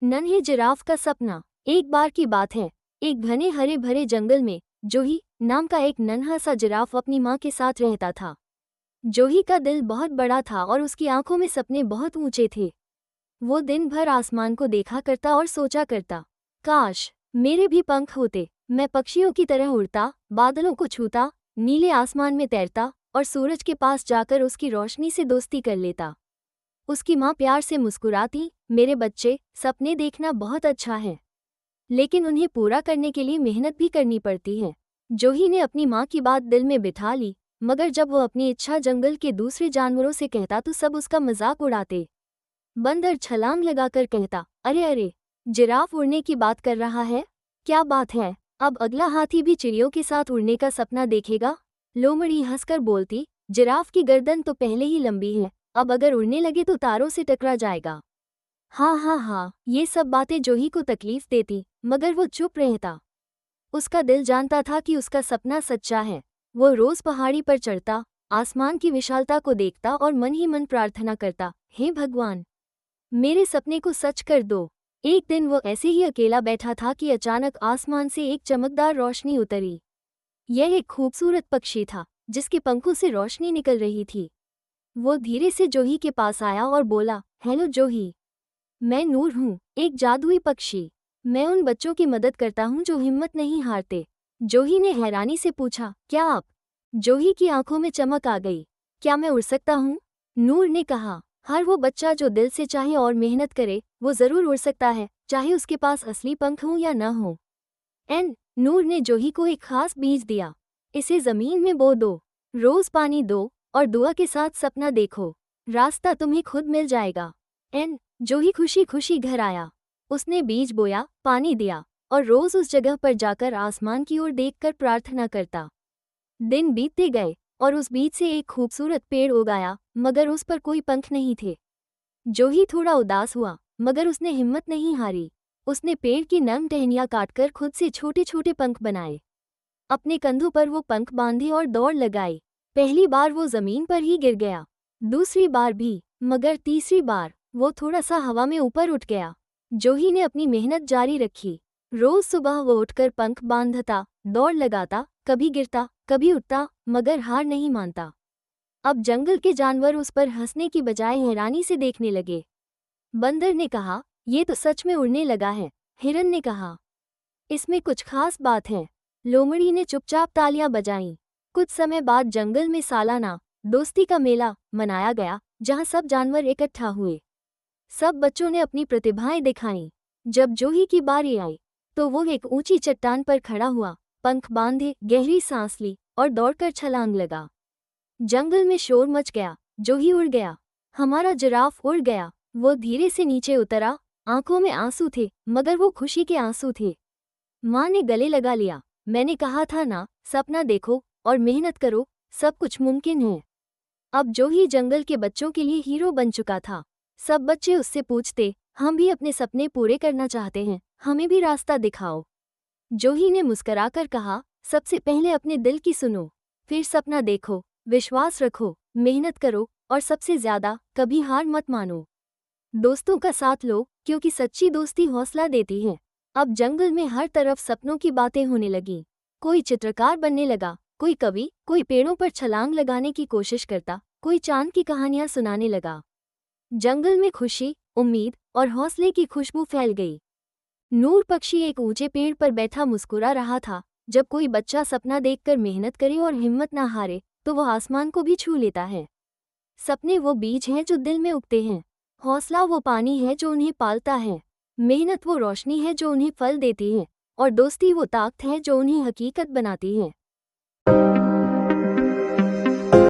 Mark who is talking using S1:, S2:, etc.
S1: नन्हे जिराफ का सपना। एक बार की बात है, एक घने हरे भरे जंगल में जोही नाम का एक नन्हा सा जिराफ अपनी माँ के साथ रहता था। जोही का दिल बहुत बड़ा था और उसकी आंखों में सपने बहुत ऊंचे थे। वो दिन भर आसमान को देखा करता और सोचा करता, काश मेरे भी पंख होते, मैं पक्षियों की तरह उड़ता, बादलों को छूता, नीले आसमान में तैरता और सूरज के पास जाकर उसकी रोशनी से दोस्ती कर लेता। उसकी माँ प्यार से मुस्कुराती, मेरे बच्चे, सपने देखना बहुत अच्छा है, लेकिन उन्हें पूरा करने के लिए मेहनत भी करनी पड़ती है। जोही ने अपनी माँ की बात दिल में बिठा ली, मगर जब वो अपनी इच्छा जंगल के दूसरे जानवरों से कहता तो सब उसका मजाक उड़ाते। बंदर छलांग लगाकर कहता, अरे अरे, जिराफ उड़ने की बात कर रहा है, क्या बात है, अब अगला हाथी भी चिड़ियों के साथ उड़ने का सपना देखेगा। लोमड़ी हंसकर बोलती, जिराफ की गर्दन तो पहले ही लंबी है, अब अगर उड़ने लगे तो तारों से टकरा जाएगा। हाँ हाँ हाँ, ये सब बातें जोही को तकलीफ देती, मगर वो चुप रहता। उसका दिल जानता था कि उसका सपना सच्चा है। वो रोज पहाड़ी पर चढ़ता, आसमान की विशालता को देखता और मन ही मन प्रार्थना करता, हे भगवान, मेरे सपने को सच कर दो। एक दिन वो ऐसे ही अकेला बैठा था कि अचानक आसमान से एक चमकदार रोशनी उतरी। यह एक खूबसूरत पक्षी था, जिसके पंखों से रोशनी निकल रही थी। वो धीरे से जोही के पास आया और बोला, हेलो जोही, मैं नूर हूँ, एक जादुई पक्षी। मैं उन बच्चों की मदद करता हूँ जो हिम्मत नहीं हारते। जोही ने हैरानी से पूछा, क्या आप? जोही की आंखों में चमक आ गई। क्या मैं उड़ सकता हूँ? नूर ने कहा, हर वो बच्चा जो दिल से चाहे और मेहनत करे, वो जरूर उड़ सकता है, चाहे उसके पास असली पंख हों या न हो। नूर ने जोही को एक खास बीज दिया। इसे जमीन में बो दो, रोज पानी दो और दुआ के साथ सपना देखो, रास्ता तुम्हें खुद मिल जाएगा। जोही खुशी खुशी घर आया। उसने बीज बोया, पानी दिया और रोज उस जगह पर जाकर आसमान की ओर देखकर प्रार्थना करता। दिन बीतते गए और उस बीज से एक खूबसूरत पेड़ उग आया, मगर उस पर कोई पंख नहीं थे। जोही थोड़ा उदास हुआ, मगर उसने हिम्मत नहीं हारी। उसने पेड़ की नम टहनियाँ काटकर खुद से छोटे छोटे पंख बनाए। अपने कंधों पर वो पंख बांधे और दौड़ लगाई। पहली बार वो जमीन पर ही गिर गया, दूसरी बार भी, मगर तीसरी बार वो थोड़ा सा हवा में ऊपर उठ गया। जोही ने अपनी मेहनत जारी रखी। रोज सुबह वो उठकर पंख बांधता, दौड़ लगाता, कभी गिरता, कभी उठता, मगर हार नहीं मानता। अब जंगल के जानवर उस पर हंसने की बजाय हैरानी से देखने लगे। बंदर ने कहा, ये तो सच में उड़ने लगा है। हिरन ने कहा, इसमें कुछ खास बात है। लोमड़ी ने चुपचाप तालियां बजाईं। कुछ समय बाद जंगल में सालाना दोस्ती का मेला मनाया गया, जहां सब जानवर इकट्ठा हुए। सब बच्चों ने अपनी प्रतिभाएं दिखाईं। जब जोही की बारी आई, तो वो एक ऊंची चट्टान पर खड़ा हुआ, पंख बांधे, गहरी सांस ली और दौड़कर छलांग लगा। जंगल में शोर मच गया, जोही उड़ गया, हमारा जिराफ उड़ गया। वो धीरे से नीचे उतरा, आंखों में आंसू थे, मगर वो खुशी के आंसू थे। माँ ने गले लगा लिया, मैंने कहा था ना, सपना देखो और मेहनत करो, सब कुछ मुमकिन है। अब जोही जंगल के बच्चों के लिए हीरो बन चुका था। सब बच्चे उससे पूछते, हम भी अपने सपने पूरे करना चाहते हैं, हमें भी रास्ता दिखाओ। जोही ने मुस्कराकर कहा, सबसे पहले अपने दिल की सुनो, फिर सपना देखो, विश्वास रखो, मेहनत करो और सबसे ज्यादा कभी हार मत मानो। दोस्तों का साथ लो, क्योंकि सच्ची दोस्ती हौसला देती है। अब जंगल में हर तरफ सपनों की बातें होने लगीं। कोई चित्रकार बनने लगा, कोई कवि, कोई पेड़ों पर छलांग लगाने की कोशिश करता, कोई चांद की कहानियां सुनाने लगा। जंगल में खुशी, उम्मीद और हौसले की खुशबू फैल गई। नूर पक्षी एक ऊंचे पेड़ पर बैठा मुस्कुरा रहा था। जब कोई बच्चा सपना देखकर मेहनत करे और हिम्मत ना हारे, तो वो आसमान को भी छू लेता है। सपने वो बीज हैं जो दिल में उगते हैं। हौसला वो पानी है जो उन्हें पालता है। मेहनत वो रोशनी है जो उन्हें फल देती है। और दोस्ती वो ताकत है जो उन्हें हकीकत बनाती है।